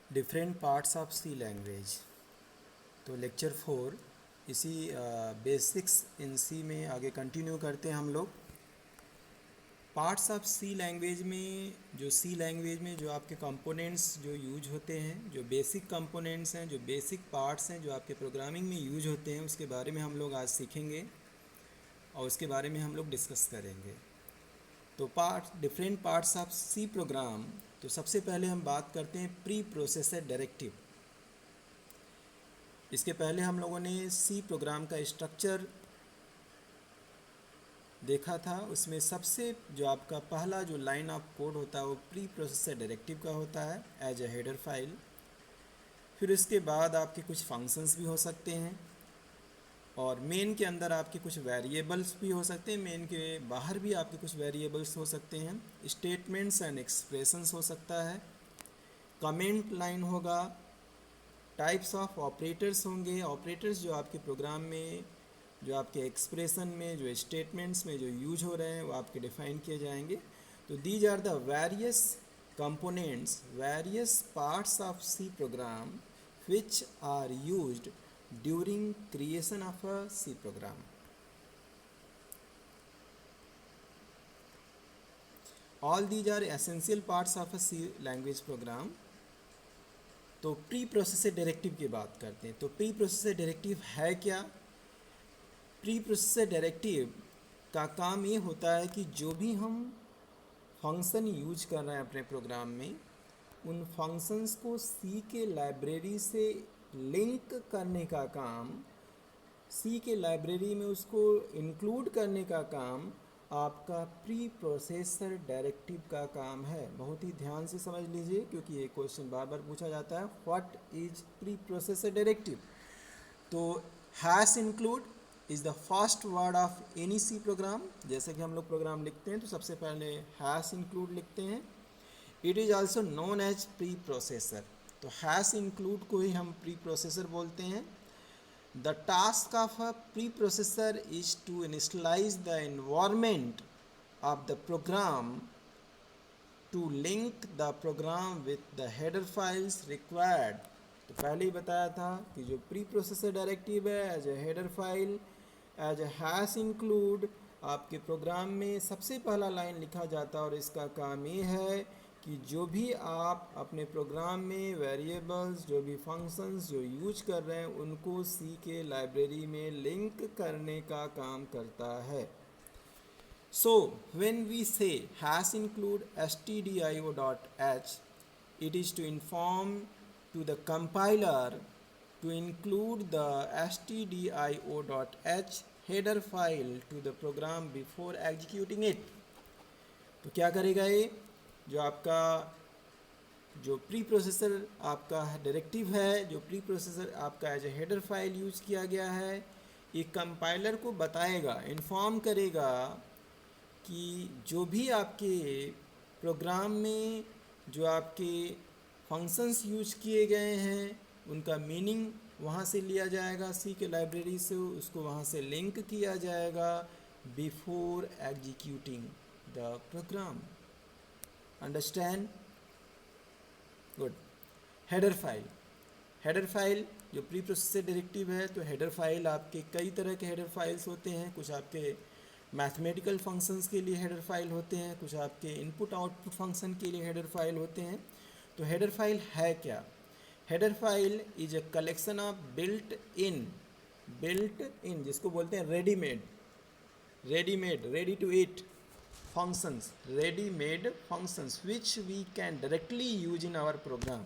Different parts of C language. तो lecture 4 इसी basics इन सी में आगे कंटिन्यू करते हैं हम लोग। पार्ट्स ऑफ सी लैंग्वेज में जो आपके कंपोनेंट्स जो यूज होते हैं, जो बेसिक कंपोनेंट्स हैं, जो बेसिक पार्ट्स हैं जो आपके प्रोग्रामिंग में यूज होते हैं, उसके बारे में हम लोग आज सीखेंगे और उसके बारे में हम लोग डिस्कस करेंगे। तो different parts of C program. तो सबसे पहले हम बात करते हैं प्री प्रोसेसर डायरेक्टिव। इसके पहले हम लोगों ने सी प्रोग्राम का स्ट्रक्चर देखा था। उसमें सबसे जो आपका पहला जो लाइन ऑफ कोड होता है वो प्री प्रोसेसर डायरेक्टिव का होता है एज ए हेडर फाइल। फिर उसके बाद आपके कुछ फंक्शंस भी हो सकते हैं और मेन के अंदर आपके कुछ वेरिएबल्स भी हो सकते हैं, मेन के बाहर भी आपके कुछ वेरिएबल्स हो सकते हैं, स्टेटमेंट्स एंड एक्सप्रेशंस हो सकता है, कमेंट लाइन होगा, टाइप्स ऑफ ऑपरेटर्स होंगे। ऑपरेटर्स जो आपके प्रोग्राम में, जो आपके एक्सप्रेशन में, जो स्टेटमेंट्स में जो यूज हो रहे हैं वो आपके डिफाइन किए जाएंगे। तो these are the various components, various parts of C program which are used during creation of a C program. All these are essential parts of a C language program. तो pre processor directive की बात करते हैं। तो pre processor directive है क्या? Pre processor directive का काम ये होता है कि जो भी हम फंक्शन यूज कर रहे हैं अपने प्रोग्राम में, उन फंक्शंस को सी के लाइब्रेरी से लिंक करने का काम, सी के लाइब्रेरी में उसको इंक्लूड करने का काम आपका प्री प्रोसेसर डायरेक्टिव का काम है। बहुत ही ध्यान से समझ लीजिए क्योंकि ये क्वेश्चन बार बार पूछा जाता है, what is preprocessor directive. तो hash include is the first word of any C program. जैसे कि हम लोग प्रोग्राम लिखते हैं तो सबसे पहले हैश इंक्लूड लिखते हैं। It is also known as preprocessor. तो हैश इंक्लूड को ही हम प्री प्रोसेसर बोलते हैं। The task of a preprocessor is to initialize the environment of the program to link the program with the header files required. तो पहले ही बताया था कि जो प्री प्रोसेसर डायरेक्टिव है as a header file, as a hash include, आपके program में सबसे पहला लाइन लिखा जाता है और इसका काम ये है कि जो भी आप अपने प्रोग्राम में वेरिएबल्स, जो भी फंक्शंस जो यूज कर रहे हैं उनको सी के लाइब्रेरी में लिंक करने का काम करता है। So when we say hash include stdio.h, it is to inform to the compiler to include the stdio.h header file to the program before executing it. तो क्या करेगा ये? जो आपका जो प्री प्रोसेसर आपका डायरेक्टिव है, जो प्री प्रोसेसर आपका as a header file use किया गया है, ये कंपाइलर को बताएगा, इन्फॉर्म करेगा कि जो भी आपके प्रोग्राम में जो आपके फंक्शंस यूज किए गए हैं उनका मीनिंग वहाँ से लिया जाएगा, सी के लाइब्रेरी से उसको वहाँ से लिंक किया जाएगा before executing the program. Understand? Good. Header file, header file जो प्री प्रोसेसर डायरेक्टिव है, तो हेडर फाइल आपके कई तरह के हेडर फाइल्स होते हैं। कुछ आपके मैथमेटिकल फंक्शंस के लिए हेडर फाइल होते हैं, कुछ आपके इनपुट आउटपुट फंक्शन के लिए हेडर फाइल होते हैं। तो हेडर फाइल है क्या? Header file is a collection of built in जिसको बोलते हैं readymade, ready to eat functions, ready-made functions which we can directly use in our program,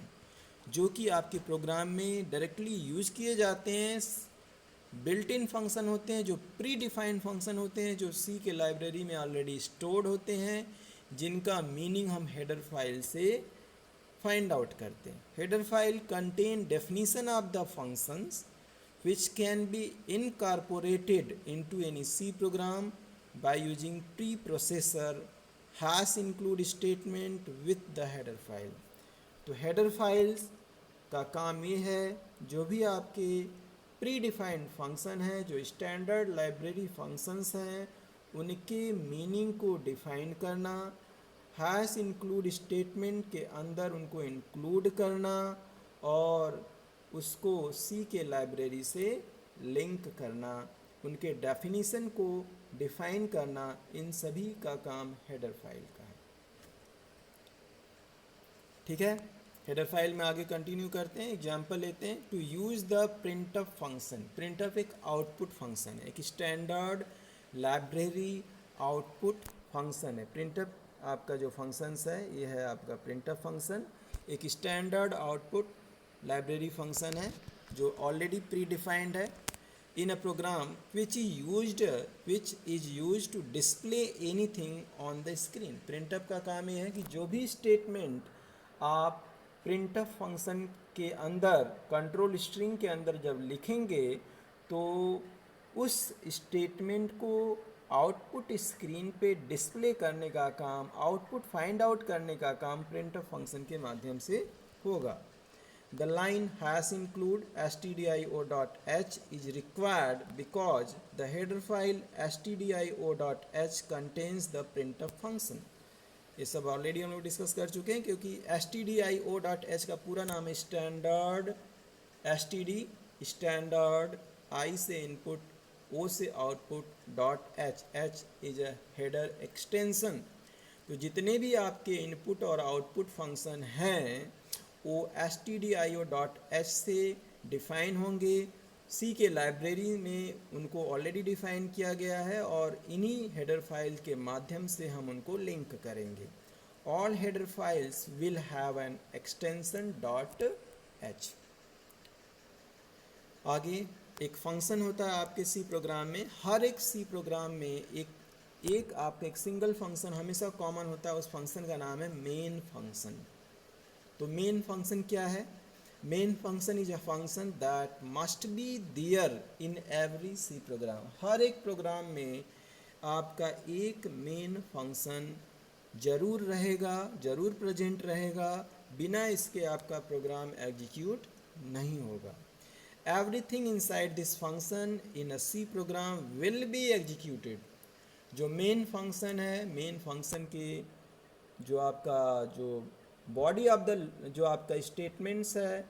जो कि आपके प्रोग्राम में डायरेक्टली यूज किए जाते हैं। बिल्ट इन फंक्शन होते हैं, जो प्री डिफाइंड फंक्शन होते हैं, जो सी के लाइब्रेरी में ऑलरेडी स्टोर्ड होते हैं, जिनका मीनिंग हम हेडर फाइल से फाइंड आउट करते हैं। Header file contain definition of the functions which can be incorporated into any C program by using preprocessor hash include statement with the header file. तो header files का काम ये है, जो भी आपके प्री डिफाइंड फंक्शन हैं, जो स्टैंडर्ड लाइब्रेरी फंक्शंस हैं, उनके मीनिंग को डिफाइन करना, हैश इंक्लूड स्टेटमेंट के अंदर उनको इंक्लूड करना और उसको सी के लाइब्रेरी से लिंक करना, उनके डेफिनीशन को डिफाइन करना, इन सभी का काम हेडर फाइल का है। ठीक है, हेडर फाइल में आगे कंटिन्यू करते हैं, एग्जांपल लेते हैं। To use the printf function, printf एक आउटपुट फंक्शन है, एक स्टैंडर्ड लाइब्रेरी आउटपुट फंक्शन है। प्रिंटफ आपका जो फंक्शंस है ये है आपका प्रिंटफ फंक्शन, एक स्टैंडर्ड आउटपुट लाइब्रेरी फंक्शन है जो ऑलरेडी प्री डिफाइंड है in a program which is use to display anything on the screen. Printf का काम ये है कि जो भी स्टेटमेंट आप प्रिंटअप फंक्शन के अंदर कंट्रोल स्ट्रिंग के अंदर जब लिखेंगे तो उस स्टेटमेंट को आउटपुट स्क्रीन पे डिस्प्ले करने का काम, आउटपुट फाइंड आउट करने का काम प्रिंटअप फंक्शन के माध्यम से होगा। The line hash include stdio.h is required because the header file stdio.h contains the printf function। ये सब ऑलरेडी हम लोग डिस्कस कर चुके हैं, क्योंकि stdio.h का पूरा नाम है स्टैंडर्ड, std स्टैंडर्ड, i से इनपुट, o से output, .h, h is a header extension. तो जितने भी आपके इनपुट और आउटपुट फंक्शन हैं वो stdio.h से डिफ़ाइन होंगे, सी के लाइब्रेरी में उनको ऑलरेडी डिफ़ाइन किया गया है और इन्हीं हेडर फाइल के माध्यम से हम उनको लिंक करेंगे। All header files will have an extension .h। आगे एक फंक्शन होता है आपके सी प्रोग्राम में, हर एक सी प्रोग्राम में एक आपका एक सिंगल फंक्शन हमेशा कॉमन होता है, उस फंक्शन का नाम है मेन फंक्शन। तो मेन फंक्शन क्या है? Main function is a function that must be there in every C program. हर एक प्रोग्राम में आपका एक मेन फंक्शन जरूर रहेगा, जरूर प्रेजेंट रहेगा, बिना इसके आपका प्रोग्राम एग्जीक्यूट नहीं होगा। Everything inside this function in a C program will be executed. जो मेन फंक्शन है, मेन फंक्शन के जो आपका जो बॉडी ऑफ द जो आपका स्टेटमेंट्स है,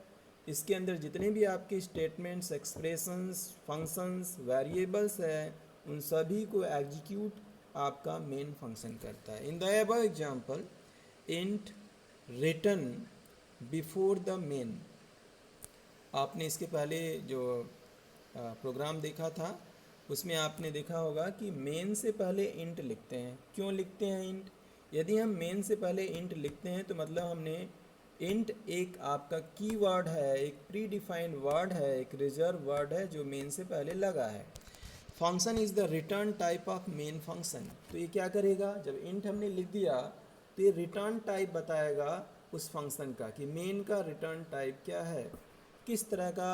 इसके अंदर जितने भी आपके स्टेटमेंट्स, एक्सप्रेशंस, फंक्शंस, वेरिएबल्स है, उन सभी को एग्जीक्यूट आपका मेन फंक्शन करता है। In the above example int return before the main, आपने इसके पहले जो प्रोग्राम देखा था उसमें आपने देखा होगा कि मेन से पहले इंट लिखते हैं। क्यों लिखते हैं इंट? यदि हम मेन से पहले इंट लिखते हैं तो मतलब हमने इंट एक आपका कीवर्ड है, एक प्री डिफाइंड वर्ड है, एक रिजर्व वर्ड है जो मेन से पहले लगा है। Function is the return type of main function. तो ये क्या करेगा, जब इंट हमने लिख दिया तो ये रिटर्न टाइप बताएगा उस फंक्शन का कि मेन का रिटर्न टाइप क्या है, किस तरह का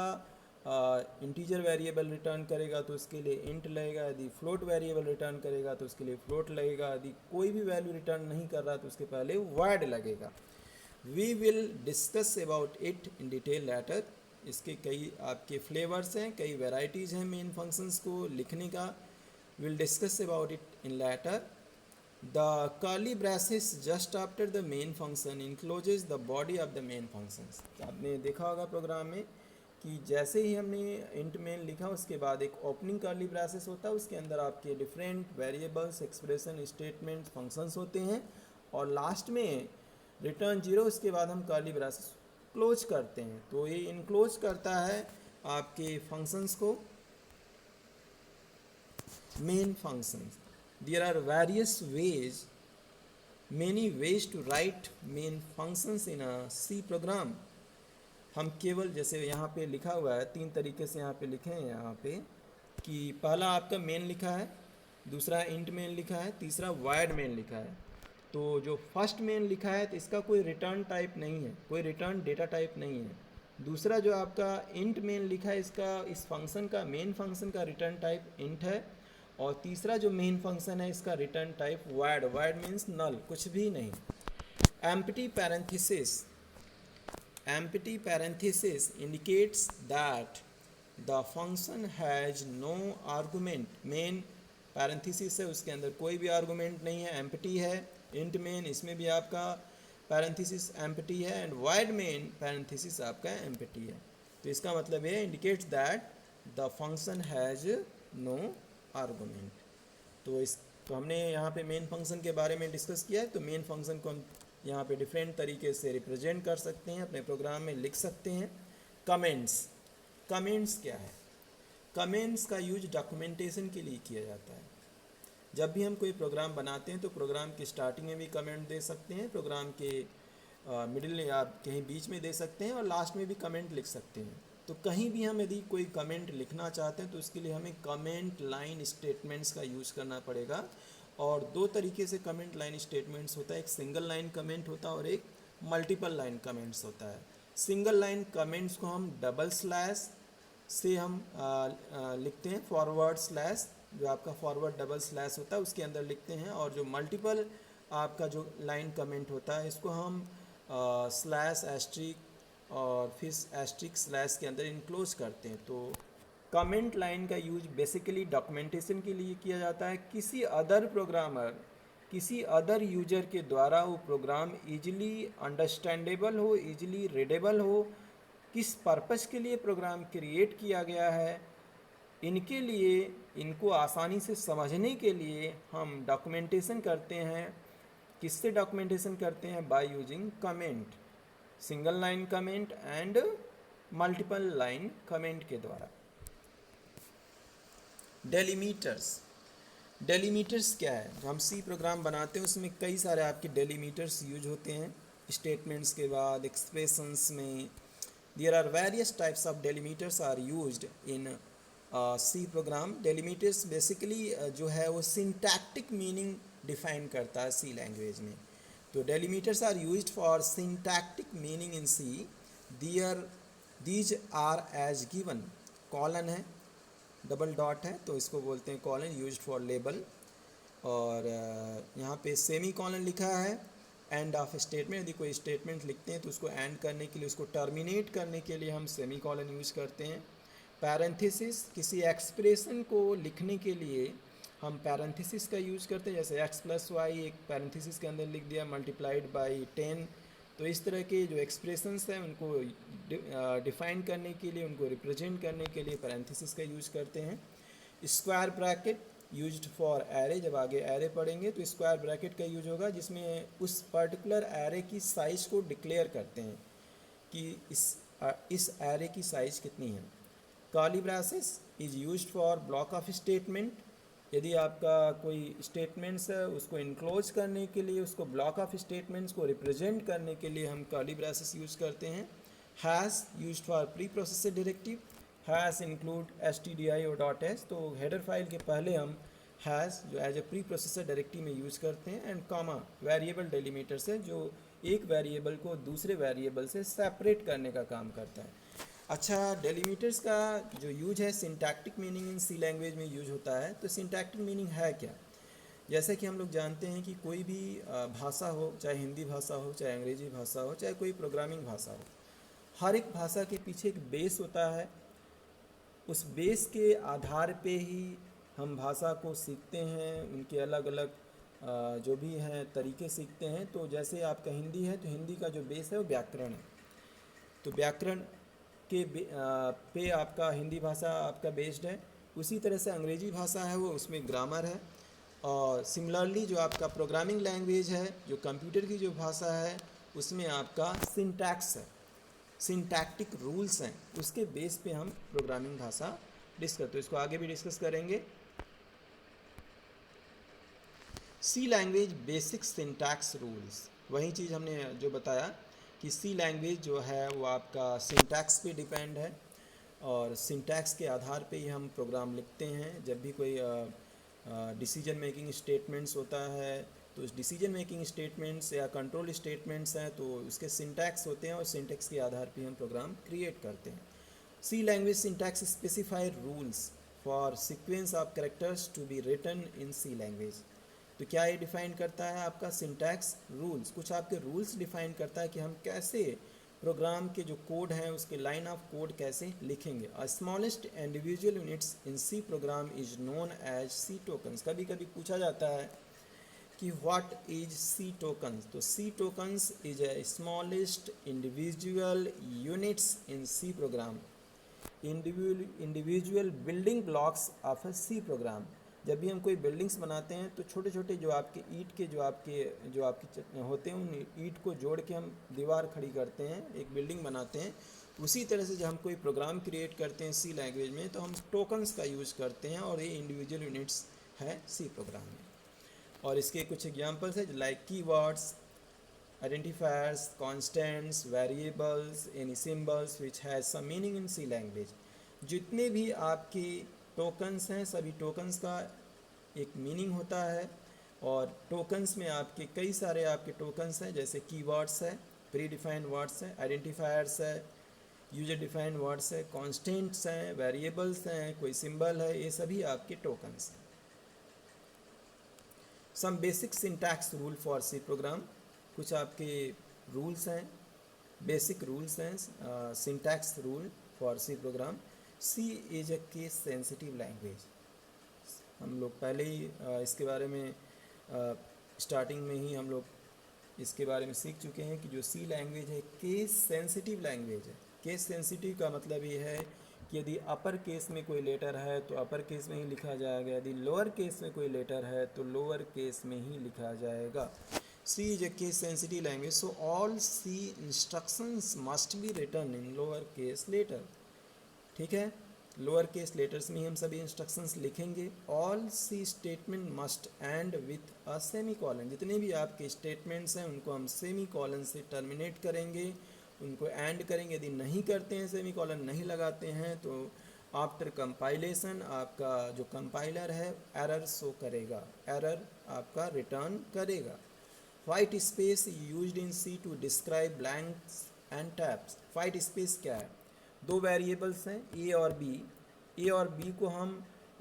इंटीजर वेरिएबल रिटर्न करेगा तो उसके लिए इंट लगेगा, यदि फ्लोट वेरिएबल रिटर्न करेगा तो उसके लिए फ्लोट लगेगा, यदि कोई भी वैल्यू रिटर्न नहीं कर रहा तो उसके पहले वॉइड लगेगा। We will discuss about it in detail later. इसके कई आपके फ्लेवर्स हैं, कई वेराइटीज़ हैं मेन फंक्शंस को लिखने का। Will discuss about it in later. The curly braces just after the main function encloses the body of the main functions. आपने देखा होगा प्रोग्राम में कि जैसे ही हमने इंट मेन लिखा उसके बाद एक ओपनिंग कर्ली ब्रैसेस होता है, उसके अंदर आपके different variables, expression, statement, functions होते हैं और लास्ट में रिटर्न 0, उसके बाद हम कर्ली ब्रैसेस क्लोज करते हैं। तो ये इनक्लोज करता है आपके फंक्शंस को, main functions. There are various ways, many ways to write main functions in a C program. हम केवल जैसे यहाँ पे लिखा हुआ है 3 तरीके से यहाँ पे लिखे हैं, यहाँ पे कि पहला आपका मेन लिखा है, दूसरा इंट मेन लिखा है, तीसरा वाइड मेन लिखा है। तो जो फर्स्ट मेन लिखा है तो इसका कोई रिटर्न टाइप नहीं है, कोई रिटर्न डेटा टाइप नहीं है। दूसरा जो आपका इंट मेन लिखा है, इसका इस फंक्शन का, मेन फंक्शन का रिटर्न टाइप इंट है। और तीसरा जो मेन फंक्शन है इसका return type void, void means null, कुछ भी नहीं। Empty parenthesis, empty parenthesis indicates that the function has no argument। Main parenthesis है, उसके अंदर कोई भी आर्गूमेंट नहीं है, एम्प्टी है। इंट मेन, इसमें भी आपका पैरेंथेसिस एम्प्टी है एंड वाइड मेन पैरेंथेसिस आपका एम्प्टी है। तो इसका मतलब ये indicates that the function has no argument. तो हमने यहाँ पे मेन फंक्शन के बारे में डिस्कस किया है। तो मेन फंक्शन को हम यहाँ पे डिफरेंट तरीके से रिप्रेजेंट कर सकते हैं, अपने प्रोग्राम में लिख सकते हैं। कमेंट्स क्या है? कमेंट्स का यूज डॉक्यूमेंटेशन के लिए किया जाता है। जब भी हम कोई प्रोग्राम बनाते हैं तो प्रोग्राम की स्टार्टिंग में भी कमेंट दे सकते हैं, प्रोग्राम के मिडिल या कहीं बीच में दे सकते हैं और लास्ट में भी कमेंट लिख सकते हैं। तो कहीं भी हम यदि कोई कमेंट लिखना चाहते हैं तो उसके लिए हमें कमेंट लाइन स्टेटमेंट्स का यूज़ करना पड़ेगा। और दो तरीके से कमेंट लाइन स्टेटमेंट्स होता है, एक सिंगल लाइन कमेंट होता है और एक मल्टीपल लाइन कमेंट्स होता है। सिंगल लाइन कमेंट्स को हम डबल स्लैश से हम लिखते हैं, फॉरवर्ड स्लैश जो आपका फॉरवर्ड डबल स्लैश होता है उसके अंदर लिखते हैं, और जो मल्टीपल आपका जो लाइन कमेंट होता है इसको हम स्लैश एस्ट्रिक और फिर एस्ट्रिक स्लैश के अंदर इनक्लोज करते हैं। तो कमेंट लाइन का यूज बेसिकली डॉक्यूमेंटेशन के लिए किया जाता है। किसी अदर यूजर के द्वारा वो प्रोग्राम इजीली अंडरस्टैंडेबल हो, इजीली रीडेबल हो, किस पर्पस के लिए प्रोग्राम क्रिएट किया गया है, इनके लिए, इनको आसानी से समझने के लिए हम डॉक्यूमेंटेशन करते हैं। किससे डॉक्यूमेंटेशन करते हैं? By using comment, single line comment and multiple line comment के द्वारा। डेलीमीटर्स क्या है? हम सी प्रोग्राम बनाते हैं उसमें कई सारे आपके डेलीमीटर्स यूज होते हैं। स्टेटमेंट्स के बाद एक्सप्रेशंस में there are various types of delimiters are used in C program. Delimiters basically जो है वो सिंटैक्टिक मीनिंग डिफाइन करता है सी लैंग्वेज में। तो delimiters are used for syntactic meaning in C. These are as given. Colon है, double dot है तो इसको बोलते हैं कॉलन, यूज्ड फॉर लेबल। और यहाँ पे सेमी कॉलन लिखा है एंड ऑफ स्टेटमेंट। यदि कोई स्टेटमेंट लिखते हैं तो उसको एंड करने के लिए, उसको टर्मिनेट करने के लिए हम सेमी कॉलन यूज करते हैं। पैरेंथेसिस, किसी एक्सप्रेशन को लिखने के लिए हम पैरेंथेसिस का यूज़ करते हैं, जैसे x + y एक पैरेंथेसिस के अंदर लिख दिया मल्टीप्लाइड बाई 10। तो इस तरह के जो एक्सप्रेशंस हैं उनको डिफाइन करने के लिए, उनको रिप्रेजेंट करने के लिए पैरेंथेसिस का यूज़ करते हैं। Square bracket used for array, जब आगे एरे पढ़ेंगे तो स्क्वायर ब्रैकेट का यूज होगा जिसमें उस पर्टिकुलर एरे की साइज़ को डिक्लेयर करते हैं कि इस एरे की साइज़ कितनी है। Curly braces is used for block of statement. यदि आपका कोई स्टेटमेंट्स है उसको इनक्लोज करने के लिए, उसको ब्लॉक ऑफ स्टेटमेंट्स को रिप्रेजेंट करने के लिए हम कर्ली ब्रेसेस यूज़ करते हैं। Hash used for preprocessor directive. Hash include stdio.h। तो हेडर फाइल के पहले हम हैश जो as a preprocessor directive में यूज़ करते हैं। एंड कॉमा वेरिएबल डेलीमीटर से जो एक वेरिएबल को दूसरे वेरिएबल से सेपरेट करने का काम करता है। अच्छा, डेलीमीटर्स का जो यूज है syntactic meaning in C language में यूज होता है। तो सिंटैक्टिक मीनिंग है क्या? जैसे कि हम लोग जानते हैं कि कोई भी भाषा हो, चाहे हिंदी भाषा हो, चाहे अंग्रेजी भाषा हो, चाहे कोई प्रोग्रामिंग भाषा हो, हर एक भाषा के पीछे एक बेस होता है। उस बेस के आधार पे ही हम भाषा को सीखते हैं, उनके अलग अलग जो भी हैं तरीके सीखते हैं। तो जैसे आपका हिंदी है तो हिंदी का जो बेस है वो व्याकरण है। तो व्याकरण के पे आपका हिंदी भाषा आपका बेस्ड है। उसी तरह से अंग्रेजी भाषा है वो, उसमें ग्रामर है। और सिमिलरली जो आपका प्रोग्रामिंग लैंग्वेज है, जो कंप्यूटर की जो भाषा है, उसमें आपका सिंटैक्स है, सिंटैक्टिक रूल्स हैं, उसके बेस पे हम प्रोग्रामिंग भाषा डिस्कस, तो इसको आगे भी डिस्कस करेंगे। सी लैंग्वेज बेसिक सिंटैक्स रूल्स, वही चीज़ हमने जो बताया कि सी लैंग्वेज जो है वो आपका सिंटैक्स पे डिपेंड है और सिंटैक्स के आधार पे ही हम प्रोग्राम लिखते हैं। जब भी कोई डिसीजन मेकिंग स्टेटमेंट्स होता है तो उस डिसीजन मेकिंग स्टेटमेंट्स या कंट्रोल स्टेटमेंट्स हैं तो उसके सिंटैक्स होते हैं और सिंटैक्स के आधार पे हम प्रोग्राम क्रिएट करते हैं। C language syntax specified rules for sequence of characters to be written in C language. तो क्या ये डिफ़ाइन करता है? आपका सिंटैक्स रूल्स, कुछ आपके रूल्स डिफ़ाइन करता है कि हम कैसे प्रोग्राम के जो कोड हैं उसके लाइन ऑफ कोड कैसे लिखेंगे। A smallest individual units in C program is known as C tokens. कभी कभी पूछा जाता है कि व्हाट इज सी टोकन्स। तो C tokens is a smallest individual units in C program, individual building blocks of a C program. जब भी हम कोई बिल्डिंग्स बनाते हैं तो छोटे छोटे जो आपके ईंट के जो आपके होते हैं, उन ईंट को जोड़ के हम दीवार खड़ी करते हैं, एक बिल्डिंग बनाते हैं। उसी तरह से जब हम कोई प्रोग्राम क्रिएट करते हैं सी लैंग्वेज में, तो हम टोकन्स का यूज़ करते हैं, और ये इंडिविजुअल यूनिट्स है सी प्रोग्राम में। और इसके कुछ एग्जांपल्स है like keywords, identifiers, constants, variables, any symbols which has some meaning in C language। जितने भी आपके टोकन्स हैं, सभी टोकन्स का एक मीनिंग होता है, और टोकन्स में आपके कई सारे आपके टोकन्स हैं, जैसे कीवर्ड्स है, प्री डिफाइंड वर्ड्स हैं, आइडेंटिफायर्स है, यूजर डिफाइंड वर्ड्स है, कॉन्स्टेंट्स हैं, वेरिएबल्स हैं, कोई सिंबल है, ये सभी आपके टोकन्स हैं। Some basic syntax rule for C program, कुछ आपके रूल्स हैं, बेसिक रूल्स हैं, syntax rule for C program. C is a case sensitive language. हम लोग पहले ही इसके बारे में स्टार्टिंग में ही हम लोग इसके बारे में सीख चुके हैं कि जो सी लैंग्वेज है केस सेंसिटिव लैंग्वेज है। केस सेंसिटिव का मतलब ये है कि यदि अपर केस में कोई लेटर है तो अपर केस में ही लिखा जाएगा, यदि लोअर केस में कोई लेटर है तो लोअर केस में ही लिखा जाएगा। C is a case sensitive language, so all C instructions must be written in lower case letter। ठीक है, लोअर केस लेटर्स में ही हम सभी इंस्ट्रक्शंस लिखेंगे। All C statement must end with a semicolon, जितने भी आपके स्टेटमेंट्स हैं उनको हम सेमी कॉलन से टर्मिनेट करेंगे, उनको एंड करेंगे। यदि नहीं करते हैं, सेमी कॉलन नहीं लगाते हैं, तो आफ्टर कंपाइलेशन आपका जो कंपाइलर है एरर शो करेगा, एरर आपका रिटर्न करेगा। White space used in C to describe blanks and tabs. White space क्या है? दो वेरिएबल्स हैं ए और बी। ए और बी को हम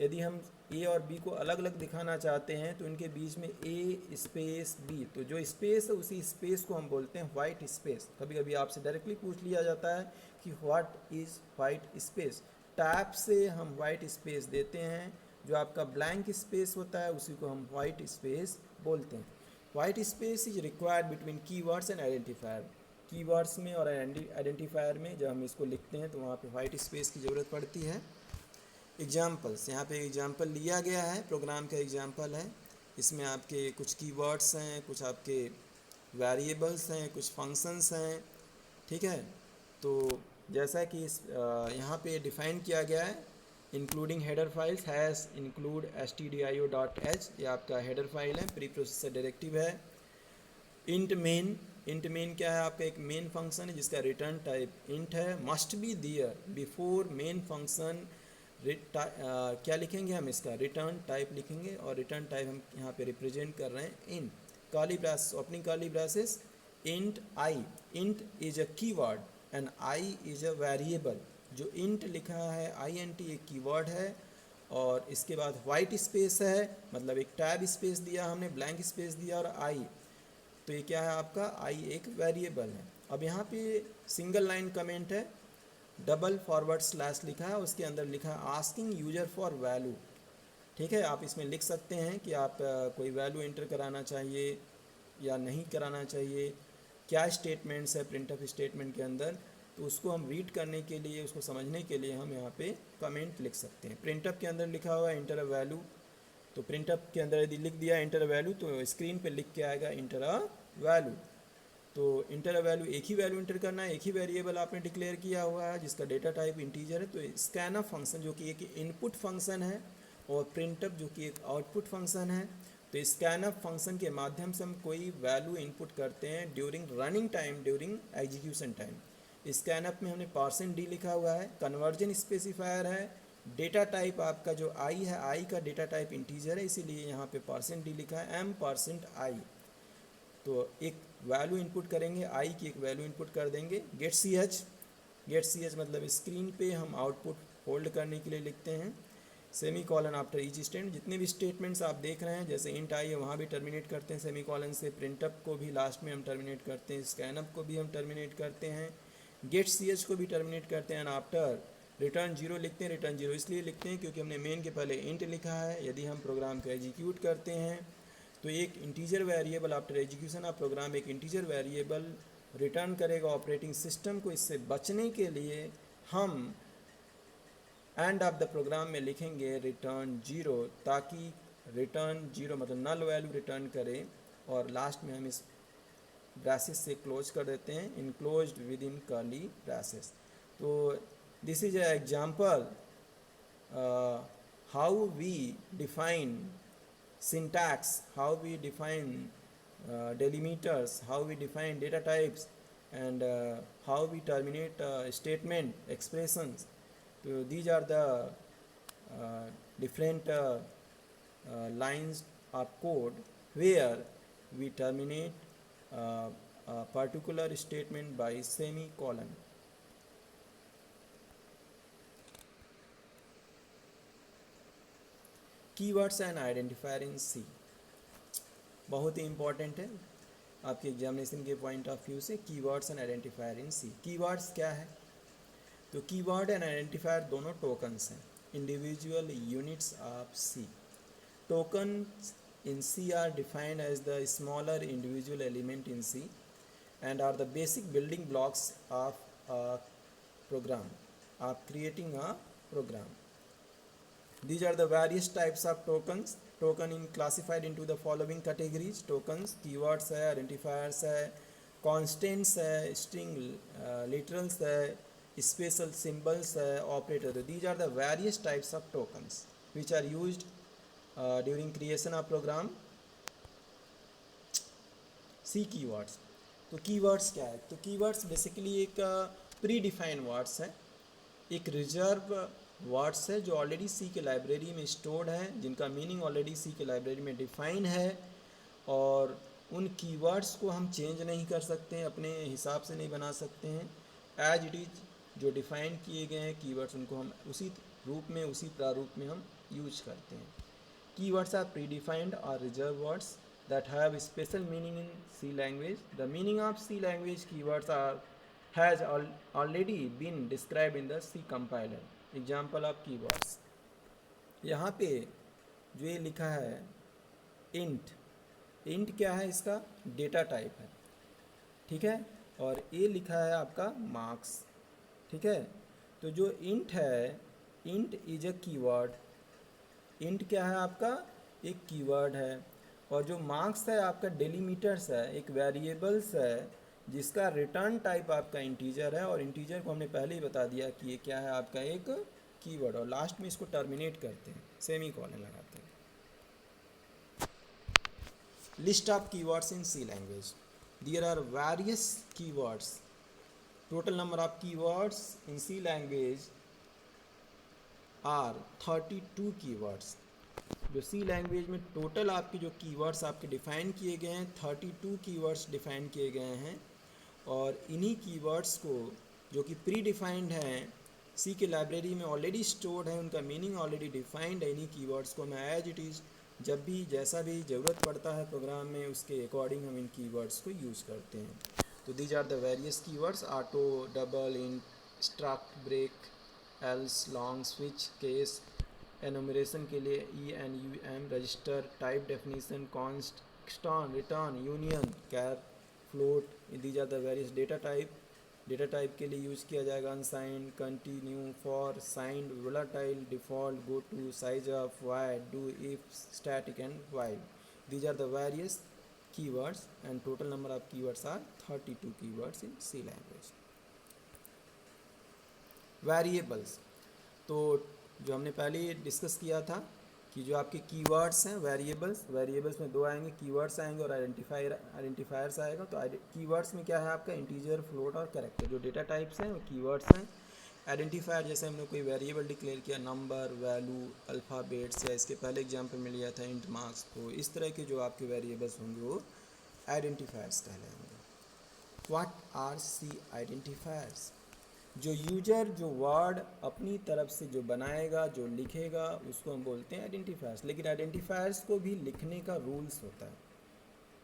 यदि हम ए और बी को अलग अलग दिखाना चाहते हैं तो इनके बीच में ए स्पेस बी, तो जो स्पेस है उसी स्पेस को हम बोलते हैं वाइट स्पेस। कभी कभी आपसे डायरेक्टली पूछ लिया जाता है कि what is white space. Tab से हम वाइट स्पेस देते हैं, जो आपका ब्लैंक स्पेस होता है उसी को हम वाइट स्पेस बोलते हैं। White space is required between keywords and identifier. Keywords में और आइडेंटिफायर में जब हम इसको लिखते हैं तो वहाँ पे वाइट स्पेस की ज़रूरत पड़ती है। एग्जाम्पल्स, यहाँ पे एग्जाम्पल लिया गया है, प्रोग्राम का एग्जाम्पल है। इसमें आपके कुछ कीवर्ड्स हैं, कुछ आपके वेरिएबल्स हैं, कुछ फंक्शंस हैं। ठीक है, तो जैसा कि यहाँ पे डिफ़ाइन किया गया है, including header files has include stdio.h, ये आपका हेडर फाइल है, प्री प्रोसेसर डायरेक्टिव है। इंट मेन क्या है? आपका एक मेन फंक्शन है जिसका रिटर्न टाइप इंट है। Must be their before main function, क्या लिखेंगे हम? इसका रिटर्न टाइप लिखेंगे, और रिटर्न टाइप हम यहाँ पे रिप्रेजेंट कर रहे हैं in curly braces, opening curly braces, int i. Int is a keyword and i is a variable. जो इंट लिखा है int एक कीवर्ड है, और इसके बाद वाइट स्पेस है, मतलब एक टैब स्पेस दिया हमने, ब्लैंक स्पेस दिया, और आई, तो ये क्या है आपका? आई एक वेरिएबल है। अब यहाँ पे सिंगल लाइन कमेंट है, डबल फॉरवर्ड स्लैश लिखा है, उसके अंदर लिखा है आस्किंग यूजर फॉर वैल्यू। ठीक है, आप इसमें लिख सकते हैं कि आप कोई वैल्यू इंटर कराना चाहिए या नहीं कराना चाहिए, क्या स्टेटमेंट्स है प्रिंटफ स्टेटमेंट के अंदर, तो उसको हम रीड करने के लिए, उसको समझने के लिए हम यहाँ पे कमेंट लिख सकते हैं। प्रिंटफ के अंदर लिखा हुआ है इंटर अ वैल्यू, तो प्रिंटअप के अंदर यदि लिख दिया इंटर अ वैल्यू तो स्क्रीन पे लिख के आएगा इंटर अ वैल्यू। तो इंटर अ वैल्यू, एक ही वैल्यू इंटर करना है, एक ही वेरिएबल आपने डिक्लेयर किया हुआ है जिसका डेटा टाइप इंटीजर है। तो स्कैनअप फंक्शन जो कि एक इनपुट फंक्शन है, और प्रिंटअप जो कि एक आउटपुट फंक्शन है। तो स्कैनअप फंक्शन के माध्यम से हम कोई वैल्यू इनपुट करते हैं during running time, during execution time. Scanf में हमने %d लिखा हुआ है, कन्वर्जन स्पेसिफायर है, डेटा टाइप आपका जो आई है, आई का डेटा टाइप इंटीजर है, इसीलिए यहाँ पे %d लिखा है, m%i। तो एक वैल्यू इनपुट करेंगे, आई की एक वैल्यू इनपुट कर देंगे। गेट सी एच मतलब स्क्रीन पे हम आउटपुट होल्ड करने के लिए लिखते हैं। Semi colon after each statement, जितने भी स्टेटमेंट्स आप देख रहे हैं, जैसे इंट आई है वहाँ भी टर्मिनेट करते हैं सेमी कॉलन से, प्रिंटअप को भी लास्ट में हम टर्मिनेट करते हैं, स्कैनअप को भी हम टर्मिनेट करते हैं, गेट सी एच को भी टर्मिनेट करते हैं। आफ्टर रिटर्न 0 लिखते हैं। रिटर्न 0 इसलिए लिखते हैं क्योंकि हमने मेन के पहले इंट लिखा है। यदि हम प्रोग्राम को एग्जीक्यूट करते हैं तो एक integer variable after execution of program एक इंटीजर वेरिएबल रिटर्न करेगा ऑपरेटिंग सिस्टम को। इससे बचने के लिए हम एंड ऑफ द प्रोग्राम में लिखेंगे रिटर्न 0, ताकि रिटर्न 0 मतलब नल वैल्यू रिटर्न करे, और लास्ट में हम इस ब्रैसेस से क्लोज कर देते हैं, enclosed within curly braces. तो this is a example how we define syntax, how we define delimiters, how we define data types, and how we terminate statement expressions. So these are the different lines of code where we terminate a particular statement by semicolon. Keywords and identifier in C बहुत ही important है आपके examination के point of view से। Keywords and identifier in C, keywords क्या है? तो keyword and identifier दोनों टोकन्स हैं, individual units of C. Tokens in C are defined as the smaller individual element in C and are the basic building blocks of a program, of creating a program. These are the various types of tokens. Token in classified into the following categories: tokens, keywords है, identifiers है, constants है, string literals है, special symbols है, operator. These are the various types of tokens which are used during creation of program. C keywords. तो keywords क्या है? तो keywords basically एक प्री डिफाइंड वर्ड्स है, एक रिजर्व वर्ड्स है जो ऑलरेडी सी के लाइब्रेरी में स्टोर्ड है, जिनका मीनिंग ऑलरेडी सी के लाइब्रेरी में डिफाइन है, और उन कीवर्ड्स को हम चेंज नहीं कर सकते हैं, अपने हिसाब से नहीं बना सकते हैं। एज इट इज़ जो डिफाइन किए गए हैं कीवर्ड्स, उनको हम उसी रूप में, उसी प्रारूप में हम यूज करते हैं। Keywords are predefined or reserved words that have special meaning in C language. The meaning of C language keywords has already been described in the C compiler. Example of keywords. यहाँ पे जो ये लिखा है int, int क्या है? इसका data type है, ठीक है, और ये लिखा है आपका मार्क्स, ठीक है। तो जो int है, int is a keyword. Int क्या है? आपका एक कीवर्ड है। और जो मार्क्स है आपका डेलीमीटर्स है, एक वेरिएबल्स है जिसका रिटर्न टाइप आपका इंटीजर है, और इंटीजर को हमने पहले ही बता दिया कि ये क्या है, आपका एक कीवर्ड, और लास्ट में इसको टर्मिनेट करते हैं, सेमीकोलन लगाते हैं। List of keywords in C language. There are various keywords. Total number of keywords in C language are 32 keywords. जो सी लैंग्वेज में टोटल आपके जो कीवर्ड्स आपके डिफ़ाइन किए गए हैं, 32 कीवर्ड्स डिफ़ाइन किए गए हैं, और इन्हीं कीवर्ड्स को जो कि प्री डिफाइंड हैं, सी के लाइब्रेरी में ऑलरेडी स्टोर्ड है, उनका मीनिंग ऑलरेडी डिफाइंड है, इन्हीं कीवर्ड्स को मैं एज इट इज़ जब भी जैसा भी ज़रूरत पड़ता है प्रोग्राम में, उसके अकॉर्डिंग हम इन कीवर्ड्स को यूज़ करते हैं। तो these are the various keywords: auto, double, int, struct, break, else, long, switch, case, enumeration के लिए ENUM, register, type definition, constant, return, union, char, float. These are the various data type. Data type के लिए use किया जाएगा unsigned, continue, for, signed, volatile, default, go to, size of, void, do, if, static and while. These are the various keywords and total number of keywords are 32 keywords in C language. Variables, तो जो हमने पहले discuss किया था कि जो आपके keywords हैं, वेरिएबल्स में दो आएंगे, कीवर्ड्स आएंगे और आइडेंटिफायर्स आएगा। तो कीवर्ड्स में क्या है आपका? इंटीजर, फ्लोट और कैरेक्टर। जो डेटा टाइप्स हैं वो कीवर्ड्स हैं। आइडेंटिफायर जैसे हमने कोई वेरिएबल डिक्लेयर किया, नंबर, वैल्यू, अल्फ़ाबेट्स, या इसके पहले एग्जांपल में लिया था इंट मार्क्स, तो इस तरह के जो आपके वेरिएबल्स होंगे वो आइडेंटिफायर्स कहलाएंगे। What are C identifiers? जो यूजर जो वर्ड अपनी तरफ से जो बनाएगा, जो लिखेगा, उसको हम बोलते हैं आइडेंटिफायर्स। लेकिन आइडेंटिफायर्स को भी लिखने का रूल्स होता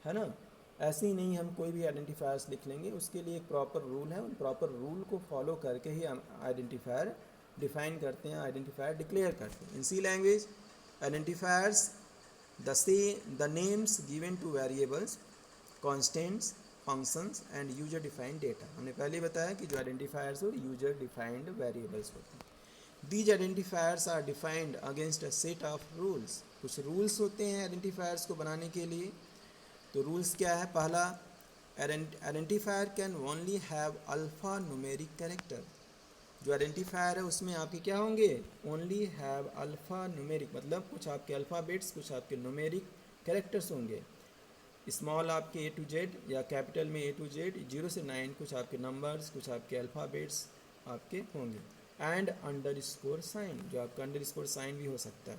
है ना। ऐसे ही नहीं हम कोई भी आइडेंटिफायर्स लिख लेंगे, उसके लिए एक प्रॉपर रूल है, उन प्रॉपर रूल को फॉलो करके ही हम आइडेंटिफायर डिफाइन करते हैं, आइडेंटिफायर डिक्लेयर करते हैं। In C language identifiers The names given to variables, constants, functions and user defined data. हमने पहले बताया कि जो आइडेंटिफायर्स और यूजर डिफाइंड वेरिएबल्स होते हैं. These identifiers are defined against a set of rules. कुछ रूल्स होते हैं आइडेंटिफायर्स को बनाने के लिए. तो रूल्स क्या है? पहला, identifier can only have alpha numeric character. जो आइडेंटिफायर है उसमें आपके क्या होंगे? ओनली हैव अल्फ़ा न्यूमेरिक, मतलब कुछ आपके अल्फ़ाबेट्स, कुछ आपके न्यूमेरिक कैरेक्टर्स होंगे. स्मॉल आपके A to Z या कैपिटल में A to Z 0 से 9 कुछ आपके नंबर्स, कुछ आपके अल्फ़ाबेट्स आपके होंगे. एंड अंडरस्कोर साइन, जो आपका अंडरस्कोर साइन भी हो सकता है.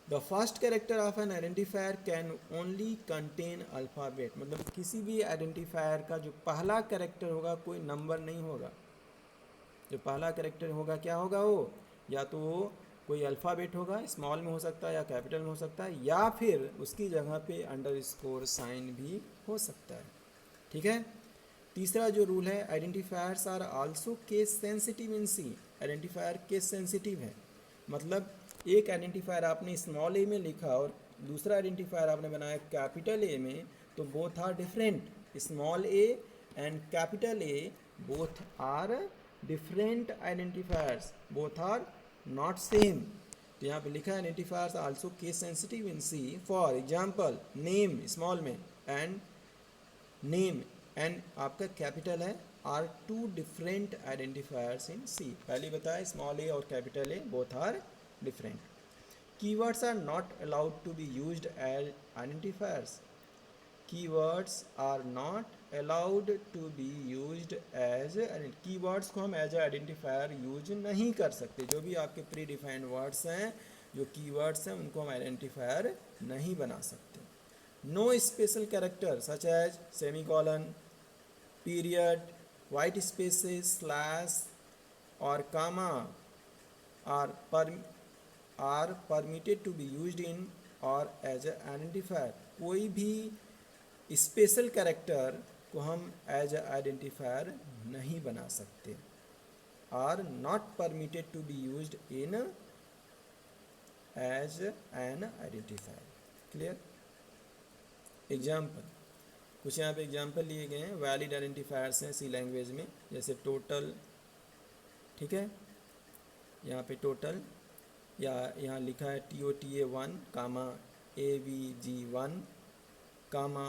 The first character of N identifier can only contain alphabet, मतलब किसी भी आइडेंटिफायर का जो पहला कैरेक्टर होगा कोई नंबर नहीं होगा. जो पहला कैरेक्टर होगा क्या होगा? वो या तो वो कोई अल्फ़ाबेट होगा, स्मॉल में हो सकता है या कैपिटल में हो सकता है, या फिर उसकी जगह पे अंडरस्कोर साइन भी हो सकता है. ठीक है. तीसरा जो रूल है, identifiers are also case sensitive in C. Identifier case sensitive है, मतलब एक आइडेंटिफायर आपने स्मॉल ए में लिखा और दूसरा आइडेंटिफायर आपने बनाया कैपिटल ए में, तो both are different. Small A and capital A both are different identifiers, both are not same. तो यहाँ पे लिखा है identifiers also case sensitive in C. For example, name small में एंड नेम एंड आपका capital है are two different identifiers in C. पहले बताया स्मॉल ए और capital A both are different. Keywords are not allowed to be used as identifiers. Keywords are not allowed to be used as, keywords को हम as a identifier use नहीं कर सकते. जो भी आपके प्री डिफाइंड वर्ड्स हैं, जो कीवर्ड्स हैं, उनको हम आइडेंटिफायर नहीं बना सकते. No special character such as semicolon, period, white spaces, slash और comma are permitted to be used in और एज ए आइडेंटिफायर. कोई भी स्पेशल कैरेक्टर को हम एज ए आइडेंटिफायर नहीं बना सकते. Are not permitted to be used in as an identifier. Clear. Example, कुछ यहाँ पे एग्जाम्पल लिए गए हैं. वैलिड आइडेंटिफायर्स हैं सी लैंग्वेज में, जैसे टोटल. ठीक है, यहाँ पे टोटल, या यहाँ लिखा है TOTA1 कामा AVG1 कामा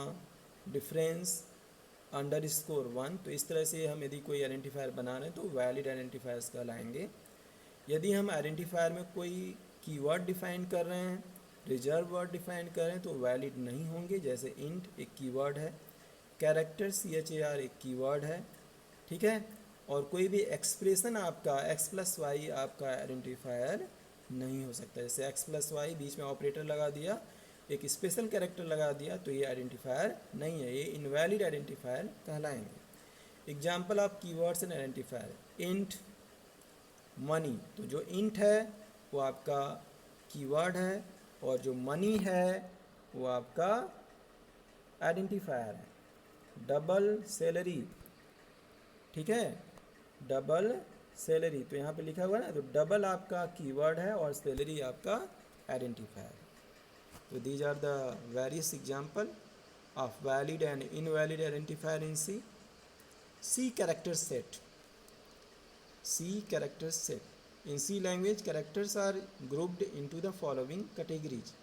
डिफरेंस अंडरस्कोर 1. तो इस तरह से हम यदि कोई आइडेंटिफायर बना रहे हैं तो वैलिड आइडेंटिफायर्स कहलाएंगे. यदि हम आइडेंटिफायर में कोई कीवर्ड डिफाइन कर रहे हैं, रिजर्व वर्ड डिफाइन कर रहे हैं, तो वैलिड नहीं होंगे. जैसे इंट एक कीवर्ड है, कैरेक्टर CHAR एक कीवर्ड है. ठीक है. और कोई भी एक्सप्रेशन आपका x+y आपका आइडेंटिफायर नहीं हो सकता. जैसे x+y बीच में ऑपरेटर लगा दिया, एक स्पेशल कैरेक्टर लगा दिया, तो ये आइडेंटिफायर नहीं है, ये इनवैलिड आइडेंटिफायर कहलाएंगे. Example of keywords and identifier, int money. तो जो इंट है वो आपका कीवर्ड है और जो मनी है वो आपका आइडेंटिफायर है. Double salary. ठीक है, डबल सैलरी, तो यहाँ पे लिखा हुआ है ना, तो डबल आपका कीवर्ड है और सैलरी आपका identifier. So these are the various example of valid and invalid identifier in C. C character set. C character set. In C language, characters are grouped into the following categories.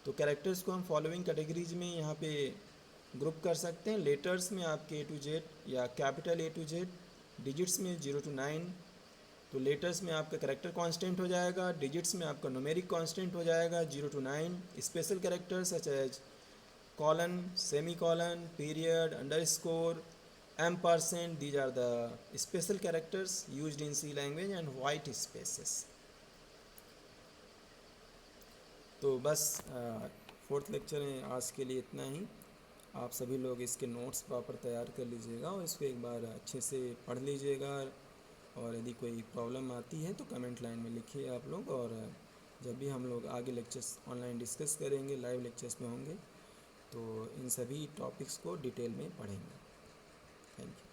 तो characters को हम following categories में यहाँ पे group कर सकते हैं. Letters में आपके A to Z या capital A to Z, digits में 0 to 9. तो लेटर्स में आपका कैरेक्टर कांस्टेंट हो जाएगा, डिजिट्स में आपका न्यूमेरिक कांस्टेंट हो जाएगा 0 to 9. Special characters such as colon, semicolon, period, underscore, %, these are the special characters used in C language and white spaces. तो बस 4th लेक्चर में आज के लिए इतना ही. आप सभी लोग इसके नोट्स प्रॉपर तैयार कर लीजिएगा और इसको एक बार अच्छे से पढ़ लीजिएगा. और यदि कोई प्रॉब्लम आती है तो कमेंट लाइन में लिखिए आप लोग. और जब भी हम लोग आगे लेक्चर्स ऑनलाइन डिस्कस करेंगे, लाइव लेक्चर्स में होंगे, तो इन सभी टॉपिक्स को डिटेल में पढ़ेंगे. Thank you.